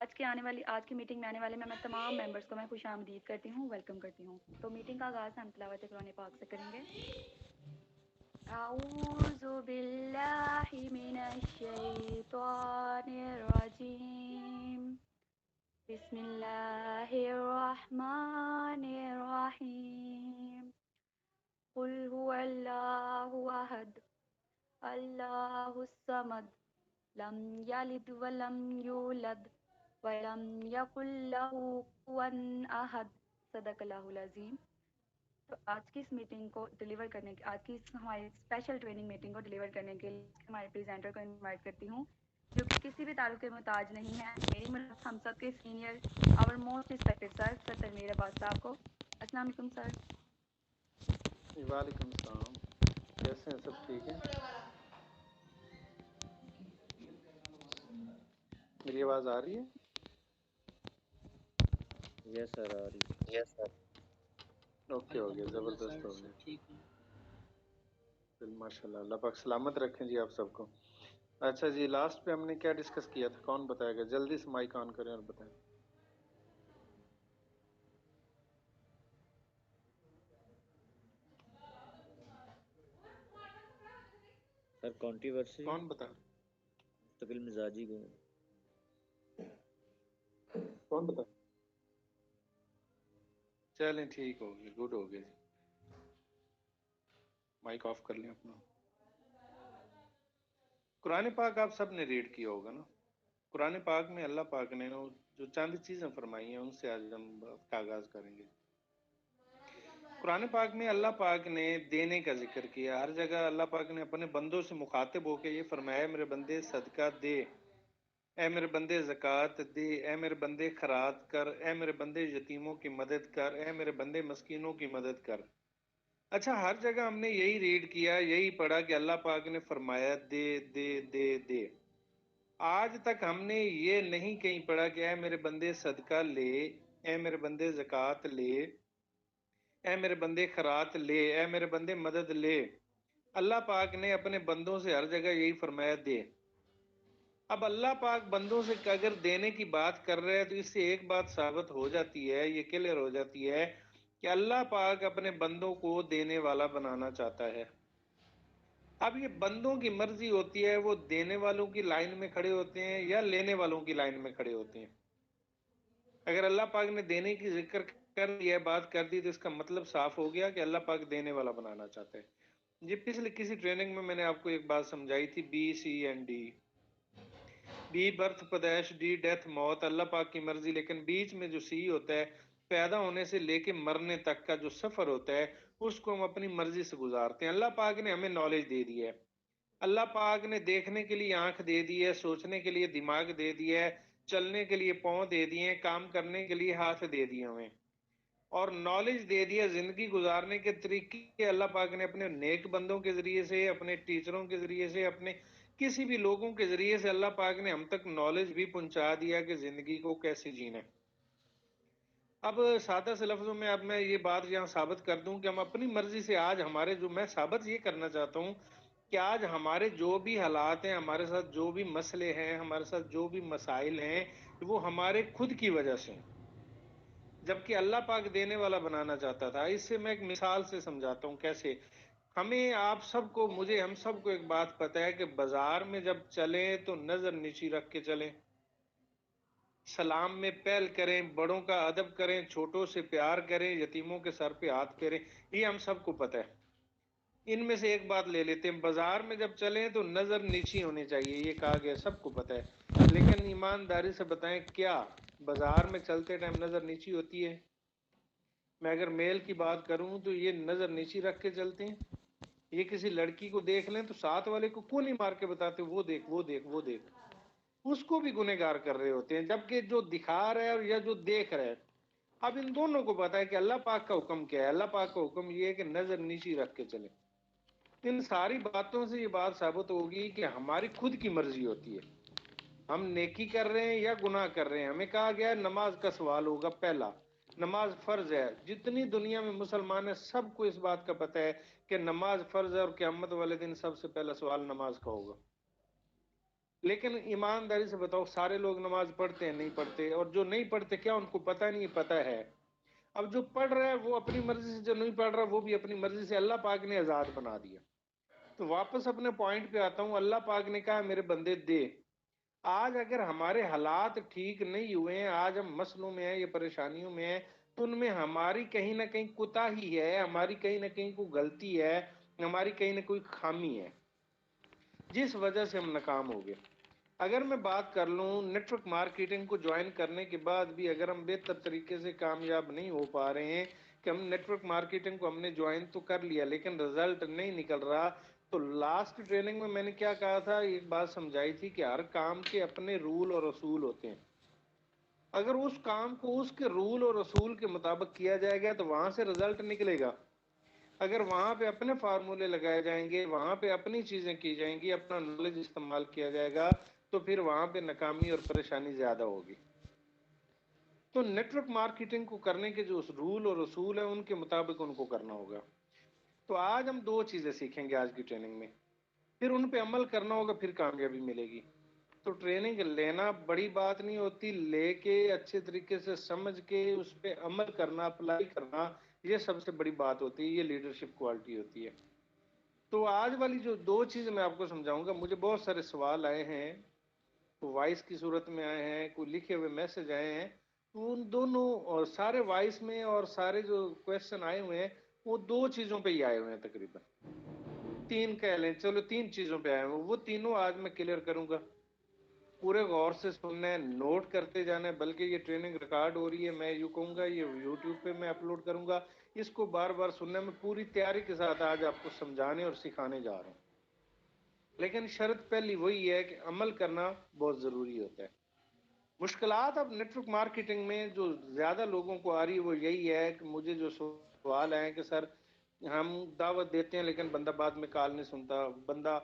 آج کی میٹنگ میں آنے والے میں تمام ممبرس کو میں خوش آمدید کرتی ہوں، ویلکم کرتی ہوں۔ تو میٹنگ کا آغاز ہم تلاوت قرآن پاک سے کریں گے۔ اعوذ باللہ من الشیطان الرجیم، بسم اللہ الرحمن الرحیم، قل هو اللہ احد اللہ الصمد لم یلد ولم یولد وَلَمْ يَكُنْ لَهُ كُفُوًا أَحَدٌ۔ صدق اللہ العظیم۔ تو آج کی اس میٹنگ کو ڈیلیور کرنے کے آج کی اس ہماری اسپیشل ٹریننگ میٹنگ کو ڈیلیور کرنے کے لیے ہمارے پریزنٹر کو انوائٹ کرتی ہوں، جو کہ کسی بھی تعارف کے محتاج نہیں ہے، میری مدد ہم سب کے سینئر آور موسٹ ریسپیکٹڈ سر تنویر عباس صاحب کو۔ السلام علیکم سر۔ وعلیکم السلام، کیسے ہیں؟ سب ٹھیک ہے؟ میری آواز آ رہی ہے؟ یس سر آ رہی ہے۔ یس سر۔ اوکے، ہو گیا، زبردست ہو گیا۔ ماشاء اللہ، اللہ پاک سلامت رکھیں جی آپ سب کو۔ اچھا جی، لاسٹ پہ ہم نے کیا ڈسکس کیا تھا؟ کون بتائے گا؟ جلدی سے مائک آن کریں اور بتائیں۔ سر کانٹروورسی کون بتا؟ مستقل مزاجی کو کون بتا؟ چلیں ٹھیک ہو گیا، گڈ ہو گیا جی۔ مائک آف کر لیں اپنا۔ قرآن پاک آپ سب نے ریڈ کیا ہوگا نا؟ قرآن پاک میں اللہ پاک نے جو چند چیزیں فرمائی ہیں ان سے آج ہم بات کا آغاز کریں گے۔ قرآن پاک میں اللہ پاک نے دینے کا ذکر کیا، ہر جگہ اللہ پاک نے اپنے بندوں سے مخاطب ہو کے یہ فرمایا، میرے بندے صدقہ دے، اے میرے بندے زکوٰۃ دے، اے میرے بندے خیرات کر، اے میرے بندے یتیموں کی مدد کر، اے میرے بندے مسکینوں کی مدد کر۔ اچھا، ہر جگہ ہم نے یہی ریڈ کیا، یہی پڑھا کہ اللہ پاک نے فرمایا دے دے دے دے۔ آج تک ہم نے یہ نہیں کہیں پڑھا کہ اے میرے بندے صدقہ لے، اے میرے بندے زکوٰۃ لے، اے میرے بندے خیرات لے، اے میرے بندے مدد لے۔ اللہ پاک نے اپنے بندوں سے ہر جگہ یہی فرمایا دے۔ اب اللہ پاک بندوں سے اگر دینے کی بات کر رہے ہیں تو اس سے ایک بات ثابت ہو جاتی ہے، یہ کلیئر ہو جاتی ہے کہ اللہ پاک اپنے بندوں کو دینے والا بنانا چاہتا ہے۔ اب یہ بندوں کی مرضی ہوتی ہے، وہ دینے والوں کی لائن میں کھڑے ہوتے ہیں یا لینے والوں کی لائن میں کھڑے ہوتے ہیں۔ اگر اللہ پاک نے دینے کی ذکر کر دیا، بات کر دی، تو اس کا مطلب صاف ہو گیا کہ اللہ پاک دینے والا بنانا چاہتا ہے۔ جی پچھلے کسی ٹریننگ میں نے آپ کو ایک بات سمجھائی تھی، B C and D. B birth پیدائش، ڈی ڈیتھ موت، اللہ پاک کی مرضی، لیکن بیچ میں جو سی ہوتا ہے، پیدا ہونے سے لے کے مرنے تک کا جو سفر ہوتا ہے اس کو ہم اپنی مرضی سے گزارتے ہیں۔ اللہ پاک نے ہمیں نالج دے دی ہے، اللہ پاک نے دیکھنے کے لیے آنکھ دے دی ہے، سوچنے کے لیے دماغ دے دیا ہے، چلنے کے لیے پاؤں دے دیے ہیں، کام کرنے کے لیے ہاتھ دے دیے ہمیں، اور نالج دے دیا زندگی گزارنے کے طریقے اللہ پاک نے اپنے نیک بندوں کے ذریعے سے، اپنے ٹیچروں کے ذریعے سے، اپنے کسی بھی لوگوں کے ذریعے سے اللہ پاک نے ہم تک نالج بھی پہنچا دیا کہ زندگی کو کیسے جینا ہے۔ اب سادہ سے لفظوں میں اب میں یہ بات یہاں ثابت کر دوں کہ ہم اپنی مرضی سے آج ہمارے جو میں ثابت یہ کرنا چاہتا ہوں کہ آج ہمارے جو بھی حالات ہیں، ہمارے ساتھ جو بھی مسئلے ہیں، ہمارے ساتھ جو بھی مسائل ہیں، وہ ہمارے خود کی وجہ سے، جبکہ اللہ پاک دینے والا بنانا چاہتا تھا۔ اس سے میں ایک مثال سے سمجھاتا ہوں کیسے۔ ہمیں آپ سب کو، مجھے، ہم سب کو ایک بات پتہ ہے کہ بازار میں جب چلیں تو نظر نیچی رکھ کے چلیں، سلام میں پہل کریں، بڑوں کا ادب کریں، چھوٹوں سے پیار کریں، یتیموں کے سر پہ ہاتھ پھیریں، یہ ہم سب کو پتہ ہے۔ ان میں سے ایک بات لے لیتے ہیں، بازار میں جب چلیں تو نظر نیچی ہونی چاہیے، یہ کہا گیا، سب کو پتہ ہے، لیکن ایمانداری سے بتائیں کیا بازار میں چلتے ٹائم نظر نیچی ہوتی ہے؟ میں اگر میل کی بات کروں تو یہ نظر نیچی رکھ کے چلتے ہیں؟ یہ کسی لڑکی کو دیکھ لیں تو ساتھ والے کو کیوں نہیں مار کے بتاتے وہ دیکھ وہ دیکھ وہ دیکھ؟ اس کو بھی گنہگار کر رہے ہوتے ہیں، جبکہ جو دکھا رہا ہے یا جو دیکھ رہا ہے۔ اب ان دونوں کو پتا ہے کہ اللہ پاک کا حکم کیا ہے۔ اللہ پاک کا حکم یہ ہے کہ نظر نیچی رکھ کے چلیں۔ ان ساری باتوں سے یہ بات ثابت ہوگی کہ ہماری خود کی مرضی ہوتی ہے، ہم نیکی کر رہے ہیں یا گناہ کر رہے ہیں۔ ہمیں کہا گیا ہے نماز کا سوال ہوگا، پہلا نماز فرض ہے۔ جتنی دنیا میں مسلمان ہیں سب کو اس بات کا پتہ ہے کہ نماز فرض ہے، اور قیامت والے دن سب سے پہلا سوال نماز کا ہوگا۔ لیکن ایمانداری سے بتاؤ سارے لوگ نماز پڑھتے ہیں؟ نہیں پڑھتے. اور جو نہیں پڑھتے کیا ان کو پتہ نہیں؟ پتہ ہے. اب جو پڑھ رہا ہے وہ اپنی مرضی سے، جو نہیں پڑھ رہا وہ بھی اپنی مرضی سے. اللہ پاک نے آزاد بنا دیا. تو واپس اپنے پوائنٹ پہ آتا ہوں. اللہ پاک نے کہا میرے بندے دے. آج اگر ہمارے حالات ٹھیک نہیں ہوئے ہیں، آج ہم مسئلوں میں ہیں یا پریشانیوں میں ہیں، تو ان میں ہماری کہیں نہ کہیں کوتاہی ہے، ہماری کہیں نہ کہیں کوئی غلطی ہے، ہماری کہیں نہ کوئی خامی ہے جس وجہ سے ہم ناکام ہو گئے. اگر میں بات کر لوں نیٹ ورک مارکیٹنگ کو جوائن کرنے کے بعد بھی اگر ہم بہتر طریقے سے کامیاب نہیں ہو پا رہے ہیں کہ ہم نیٹ ورک مارکیٹنگ کو ہم نے جوائن تو کر لیا لیکن رزلٹ نہیں نکل رہا، تو لاسٹ ٹریننگ میں نے کیا کہا تھا، ایک بات سمجھائی تھی کہ ہر کام کے اپنے رول اور اصول ہوتے ہیں. اگر اس کام کو اس کے رول اور اصول کے مطابق کیا جائے گا تو وہاں سے رزلٹ نکلے گا. اگر وہاں پہ اپنے فارمولے لگائے جائیں گے، وہاں پہ اپنی چیزیں کی جائیں گی، اپنا نالج استعمال کیا جائے گا، تو پھر وہاں پہ ناکامی اور پریشانی زیادہ ہوگی. تو نیٹ ورک مارکیٹنگ کو کرنے کے جو رول اور اصول ہیں ان کے مطابق ان کو کرنا ہوگا. تو آج ہم دو چیزیں سیکھیں گے آج کی ٹریننگ میں، پھر ان پہ عمل کرنا ہوگا، پھر کامیابی ملے گی. تو ٹریننگ لینا بڑی بات نہیں ہوتی، لے کے اچھے طریقے سے سمجھ کے اس پہ عمل کرنا، اپلائی کرنا، یہ سب سے بڑی بات ہوتی ہے، یہ لیڈرشپ کوالٹی ہوتی ہے. تو آج والی جو دو چیزیں میں آپ کو سمجھاؤں گا، مجھے بہت سارے سوال آئے ہیں، وائس کی صورت میں آئے ہیں، کوئی لکھے ہوئے میسج آئے ہیں. تو ان دونوں اور سارے وائس میں اور سارے جو کویشچن آئے ہوئے ہیں وہ دو چیزوں پہ ہی آئے ہوئے ہیں، تقریباً تین کہہ لیں، چلو تین چیزوں پہ آئے ہوئے. وہ تینوں آج میں کلیئر کروں گا. پورے غور سے سننا ہے، نوٹ کرتے جانا ہے. بلکہ یہ ٹریننگ ریکارڈ ہو رہی ہے، میں یوں کہوں گا یہ یوٹیوب پہ میں اپلوڈ کروں گا، اس کو بار بار سننا ہے. میں پوری تیاری کے ساتھ آج آپ کو سمجھانے اور سکھانے جا رہا ہوں، لیکن شرط پہلی وہی ہے کہ عمل کرنا بہت ضروری ہوتا ہے. مشکلات اب نیٹ ورک مارکیٹنگ میں جو زیادہ لوگوں کو آ رہی ہے وہ یہی ہے کہ مجھے جو سوال ہے کہ سر ہم دعوت دیتے ہیں لیکن بندہ بعد میں کال نہیں سنتا، بندہ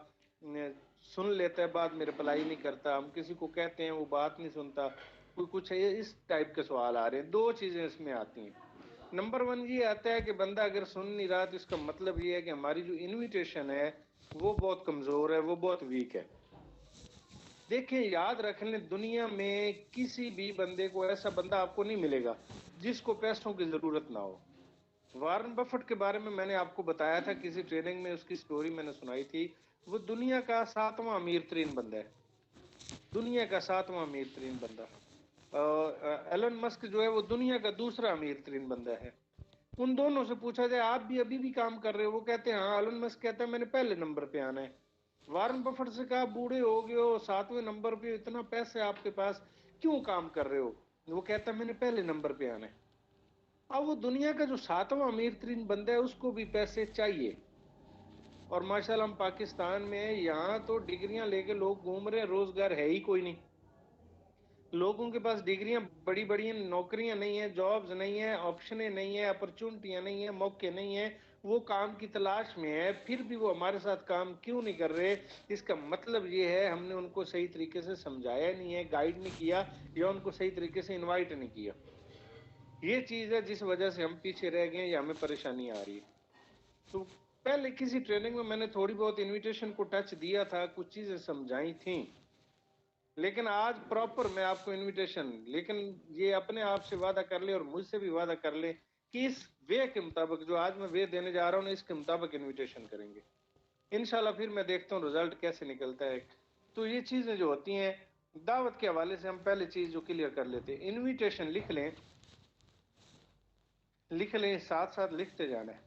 سن لیتا ہے بعد میں رپلائی نہیں کرتا، ہم کسی کو کہتے ہیں وہ بات نہیں سنتا. کوئی کچھ اس ٹائپ کے سوال آ رہے ہیں. دو چیزیں اس میں آتی ہیں. نمبر 1 یہ آتا ہے کہ بندہ اگر سن نہیں رہا تو اس کا مطلب یہ ہے کہ ہماری جو انویٹیشن ہے وہ بہت کمزور ہے، وہ بہت ویک ہے. دیکھیں یاد رکھ لیں، دنیا میں کسی بھی بندے کو ایسا بندہ آپ کو نہیں ملے گا جس کو پیسوں کی ضرورت نہ ہو. وارن بفٹ کے بارے میں نے آپ کو بتایا تھا کسی ٹریننگ میں، اس کی سٹوری میں نے سنائی تھی. وہ دنیا کا 7واں امیر ترین بندہ ہے، دنیا کا 7واں امیر ترین بندہ. ایلن مسک جو ہے وہ دنیا کا دوسرا امیر ترین بندہ ہے. ان دونوں سے پوچھا جائے آپ بھی ابھی بھی کام کر رہے ہو؟ وہ کہتے ہیں ہاں. ایلن مسک کہتا ہے میں نے پہلے نمبر پہ آنا ہے. وارن بفٹ سے کہا بوڑھے ہو گئے ہو، 7ویں نمبر پہ، اتنا پیسے آپ کے پاس، کیوں کام کر رہے ہو؟ وہ کہتا ہے میں نے پہلے نمبر پہ آنا ہے. اب وہ دنیا کا جو 7واں امیر ترین بندہ ہے اس کو بھی پیسے چاہیے. اور ماشاءاللہ ہم پاکستان میں یہاں تو ڈگریاں لے کے لوگ گھوم رہے ہیں، روزگار ہے ہی کوئی نہیں. لوگوں کے پاس ڈگریاں بڑی بڑی ہیں، نوکریاں نہیں ہیں، جابز نہیں ہیں، آپشنیں نہیں ہیں، اپرچونٹیاں نہیں ہیں، موقع نہیں ہیں. وہ کام کی تلاش میں ہے، پھر بھی وہ ہمارے ساتھ کام کیوں نہیں کر رہے؟ اس کا مطلب یہ ہے ہم نے ان کو صحیح طریقے سے سمجھایا نہیں ہے، گائیڈ نہیں کیا، یا ان کو صحیح طریقے سے انوائٹ نہیں کیا. یہ چیز ہے جس وجہ سے ہم پیچھے رہ گئے یا ہمیں پریشانی آ رہی ہے. تو پہلے کسی ٹریننگ میں نے تھوڑی بہت انویٹیشن کو ٹچ دیا تھا، کچھ چیزیں سمجھائی تھیں، لیکن آج پراپر میں آپ کو انویٹیشن، لیکن یہ اپنے آپ سے وعدہ کر لے اور مجھ سے بھی وعدہ کر لے کہ اس وے کے مطابق جو آج میں وے دینے جا رہا ہوں اس کے مطابق انویٹیشن کریں گے انشاءاللہ. پھر میں دیکھتا ہوں رزلٹ کیسے نکلتا ہے. تو یہ چیزیں جو ہوتی ہیں دعوت کے حوالے سے، ہم پہلے چیز جو کلیئر کر لیتے ہیں، انویٹیشن لکھ لیں، ساتھ ساتھ لکھتے جانا ہے.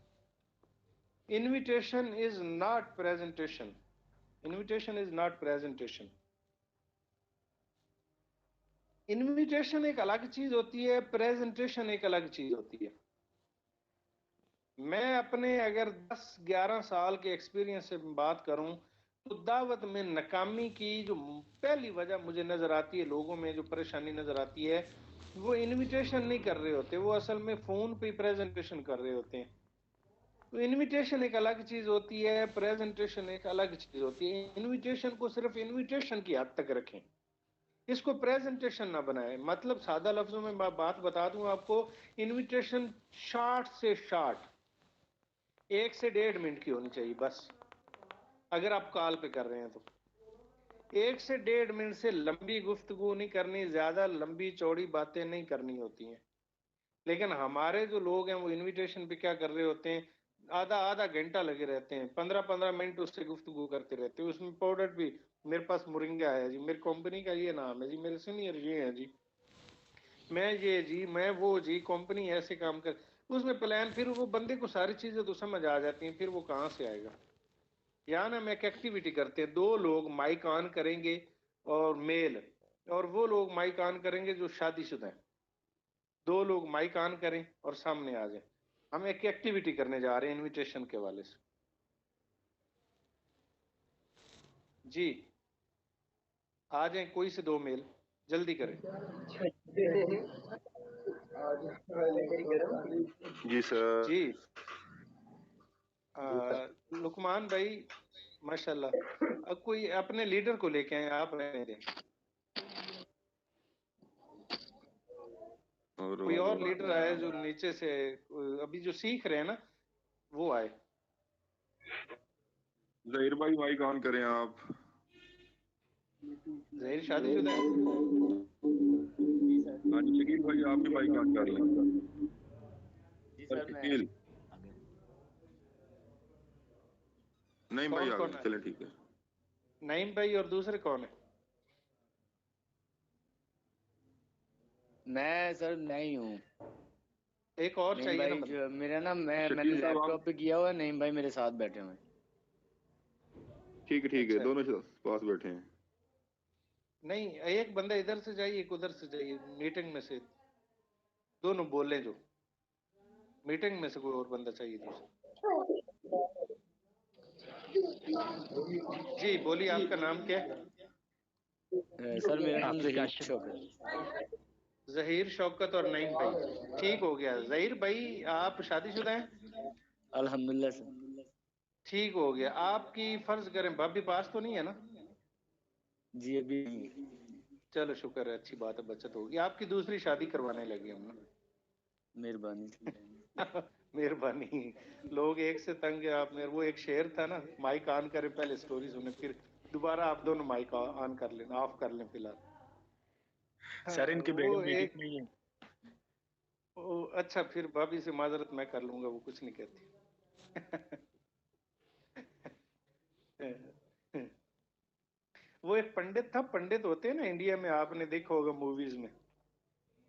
Invitation is not presentation. Invitation is not presentation. Invitation ایک الگ چیز ہوتی ہے، پریزنٹیشن ایک الگ چیز ہوتی ہے. میں اپنے اگر 10-11 سال کے ایکسپیرینس سے بات کروں تو دعوت میں ناکامی کی جو پہلی وجہ مجھے نظر آتی ہے، لوگوں میں جو پریشانی نظر آتی ہے، وہ انویٹیشن نہیں کر رہے ہوتے، وہ اصل میں فون پہ پریزنٹیشن کر رہے ہوتے ہیں. تو انویٹیشن ایک الگ چیز ہوتی ہے، پریزنٹیشن ایک الگ چیز ہوتی ہے. انویٹیشن کو صرف انویٹیشن کی حد تک رکھیں، اس کو پریزنٹیشن نہ بنائیں. مطلب سادہ لفظوں میں بات بتا دوں آپ کو، انویٹیشن شارٹ سے شارٹ 1 سے 1.5 منٹ کی ہونی چاہیے بس، اگر آپ کال پہ کر رہے ہیں تو. 1 سے 1.5 منٹ سے لمبی گفتگو نہیں کرنی، زیادہ لمبی چوڑی باتیں نہیں کرنی ہوتی ہیں. لیکن ہمارے جو لوگ ہیں وہ انویٹیشن پہ کیا کر رہے ہوتے ہیں، آدھا گھنٹہ لگے رہتے ہیں، 15 منٹ اس سے گفتگو کرتے رہتے ہیں. اس میں پروڈکٹ بھی، میرے پاس مرنگا ہے جی، میری کمپنی کا یہ نام ہے جی، میرے سینئر یہ ہے جی، میں یہ جی، میں وہ جی، کمپنی ایسے کام کر. اس میں پلان، پھر وہ بندے کو ساری چیزیں تو سمجھ آ جاتی ہیں، پھر وہ کہاں سے آئے گا. یہاں نا ہم ایک ایکٹیویٹی کرتے ہیں، 2 لوگ مائک آن کریں گے اور میل، اور وہ لوگ مائک آن کریں گے جو شادی شدہ ہیں. 2 لوگ مائک آن کریں اور سامنے آ جائیں. ہم ایک ایکٹیویٹی کرنے جا رہے ہیں انویٹیشن کے والے سے. جی آ جائیں، کوئی سے 2 میل جلدی کریں. جی سر. جی لقمان بھائی ماشاءاللہ، اب کوئی اپنے لیڈر کو لے کے آئے، آپ رہنے دیں. کوئی اور لیڈر آئے جو نیچے سے ابھی جو سیکھ رہے ہیں نا، وہ آئے. ظہیر بھائی مائک آن کریں آپ. ظہیر شادی شدہ ہے. ہاں جی شکیل بھائی آپ بھی مائک آن کر لیں. جی سر سر میں شکیل آگے. نہیں بھائی کون آ کون گئے، ہے؟ چلیں ٹھیک ہے. نعیم بھائی اور دوسرے کون ہیں؟ میں سر نہیں ہوں. ایک اور نعیم چاہیے نا بھائی بندہ. جو میرا نا میں نے شکیل صاحب لیپ آپ ٹاپ پہ کیا ہوا ہے، نعیم بھائی میرے ساتھ بیٹھے ہوئے ہیں. ٹھیک ہے، اچھا دونوں پاس بیٹھے ہیں. نہیں، ایک بندہ ادھر سے جائیے، ایک ادھر سے جائیے، میٹنگ میں سے دونوں بولیں، جو میٹنگ میں سے کوئی اور بندہ چاہیے دوسرا. جی بولیے، آپ کا نام کیا ہے؟ سر میرا نام ظہیر شوکت. ظہیر شوکت اور نعیم بھائی. ٹھیک ہو گیا. ظہیر بھائی آپ شادی شدہ ہیں؟ الحمدللہ سر. ٹھیک ہو گیا. آپ کی فرض کریں بھابھی پاس تو نہیں ہے نا؟ جی ابھی نہیں. چلو شکر ہے، اچھی بات ہے، بچت ہوگی. آپ کی دوسری شادی کروانے لگے ہم نا. مہربانی. مہربانی. لوگ ایک سے تنگ ہے. آپ وہ ایک شعر تھا نا، مائک آن کریں پہلے سٹوری سنیں، پھر دوبارہ آپ دونوں مائک آن کر لیں، آف کر لیں فی الحال. سر ان کی وہ بیگم بھی ایک ٹھیک نہیں ہے. اچھا، پھر بھابھی سے معذرت میں کر لوں گا، وہ کچھ نہیں کہتی. وہ ایک پنڈت تھا، پنڈت ہوتے ہیں نا انڈیا میں، آپ نے دیکھا ہوگا موویز میں.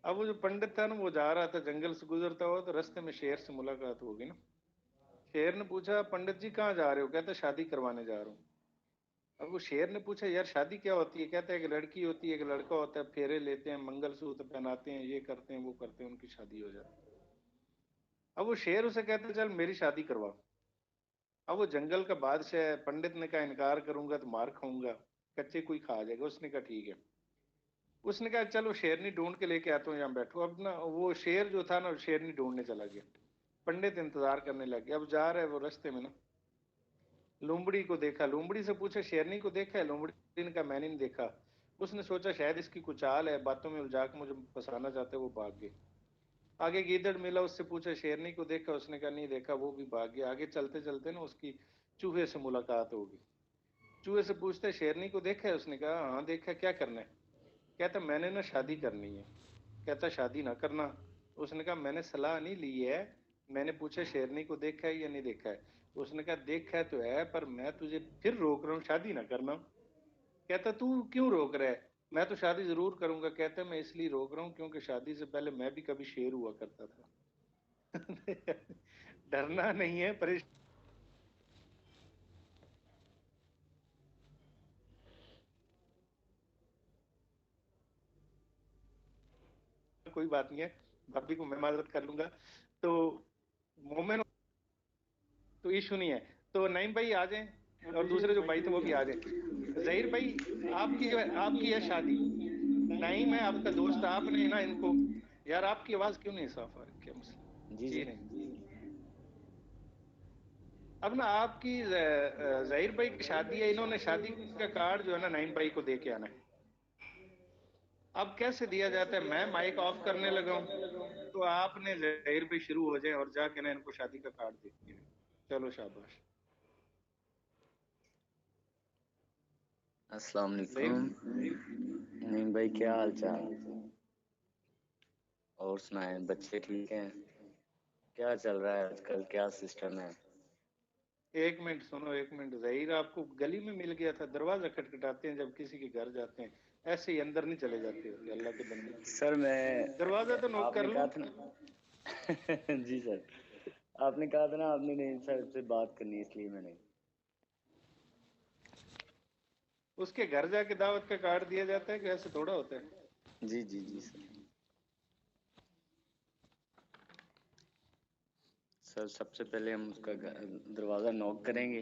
اب وہ جو پنڈت تھا نا، وہ جا رہا تھا جنگل سے گزرتا ہوا، تو رستے میں شیر سے ملاقات ہوگی نا. شیر نے پوچھا پنڈت جی کہاں جا رہے ہو؟ کہتا شادی کروانے جا رہا ہوں. اب وہ شیر نے پوچھا یار شادی کیا ہوتی ہے؟ کہتا ہے ایک لڑکی ہوتی ہے، ایک لڑکا ہوتا ہے، پھیرے لیتے ہیں، منگل سوتر پہناتے ہیں، یہ کرتے ہیں وہ کرتے ہیں، ان کی شادی ہو جاتی ہے. اب وہ شیر اسے کہتا ہے چل میری شادی کروا. اب وہ جنگل کا بادشاہ ہے، پنڈت نے کہا انکار کروں گا تو مار کھاؤں گا، کچے کوئی کھا جائے گا. اس نے کہا ٹھیک ہے. اس نے کہا چلو شیرنی ڈھونڈ کے لے کے آتا ہوں، یہاں بیٹھو. اب نا وہ شیر جو تھا نا، شیرنی ڈھونڈنے چلا گیا. پنڈت انتظار کرنے لگ گیا. اب جا رہا ہے وہ رستے میں نا، لومڑی کو دیکھا. لومڑی سے پوچھا شیرنی کو دیکھا ہے؟ لومڑی نے کہا میں نہیں دیکھا. اس نے سوچا شاید اس کی کچھ چال ہے، باتوں میں الجھا کے مجھے پھنسانا چاہتے، وہ بھاگ گئے. آگے گیدڑ ملا، اس سے پوچھا شیرنی کو دیکھا؟ اس نے کہا نہیں دیکھا، وہ بھی بھاگ گیا. آگے چلتے چلتے نا اس کی چوہے سے ملاقات ہوگی. چوہے سے پوچھتا ہے شیرنی کو دیکھا ہے؟ اس نے کہا ہاں دیکھا، کیا کرنا ہے؟ کہتا میں نے نا شادی کرنی ہے. کہتا شادی نہ کرنا. اس نے کہا میں نے صلاح نہیں لی ہے، میں نے پوچھا شیرنی کو دیکھا ہے یا نہیں دیکھا ہے. اس نے کہا دیکھا ہے تو ہے، پر میں تجھے پھر روک رہا ہوں، شادی نہ کرنا. کہتا تو کیوں روک رہا ہے؟ میں تو شادی ضرور کروں گا. کہتا ہے میں اس لیے روک رہا ہوں کیونکہ شادی سے پہلے میں بھی کبھی شیر ہوا کرتا تھا. ڈرنا نہیں ہے، پریشان کوئی بات نہیں ہے، بھابھی کو میں معذرت کر لوں گا. تو مومن تو ایشو نہیں ہے. تو نعیم بھائی آ جائیں، اور دوسرے جو بھائی تھے وہ بھی آ جائیں. ظہیر بھائی آپ کی جو ہے، آپ کی ہے شادی. نعیم ہے آپ کا دوست، آپ نے نا ان کو، یار آپ کی آواز کیوں نہیں صاف آ رہی؟ کیا مسئلہ؟ جی جی سر. نہیں. اب نا آپ کی ظہیر بھائی کی شادی ہے، انہوں نے شادی کا کارڈ جو ہے نا نعیم بھائی کو دے کے آنا ہے. اب کیسے دیا جاتا ہے؟ میں مائک آف کرنے لگا ہوں تو آپ نے ظہیر بھائی شروع ہو جائیں اور جا کے نا ان کو شادی کا کارڈ دے کے. چلو شاباش. السلام علیکم نیم بھائی، کیا حال چال؟ اور سنائیں، بچے ٹھیک ہیں؟ کیا چل رہا ہے آج کل، کیا سسٹم ہے؟ ایک منٹ سنو، ایک منٹ. ظہیر آپ کو گلی میں مل گیا تھا، دروازہ کھٹکھٹاتے ہیں جب کسی کے گھر جاتے ہیں، ایسے ہی اندر نہیں چلے جاتے ہوتے اللہ کے بندے. سر میں دروازہ تو نوک آپ کر نے لو. کہا تھا نا جی سر، آپ نے کہا تھا نا آپ نے نیم صاحب سے بات کرنی، اس لیے میں نے. اس کے گھر جا کے دعوت کا کارڈ دیا جاتا ہے کہ ایسے تھوڑا ہوتا ہے؟ جی جی جی سر. سر سب سے پہلے ہم اس کا دروازہ نوک کریں گے،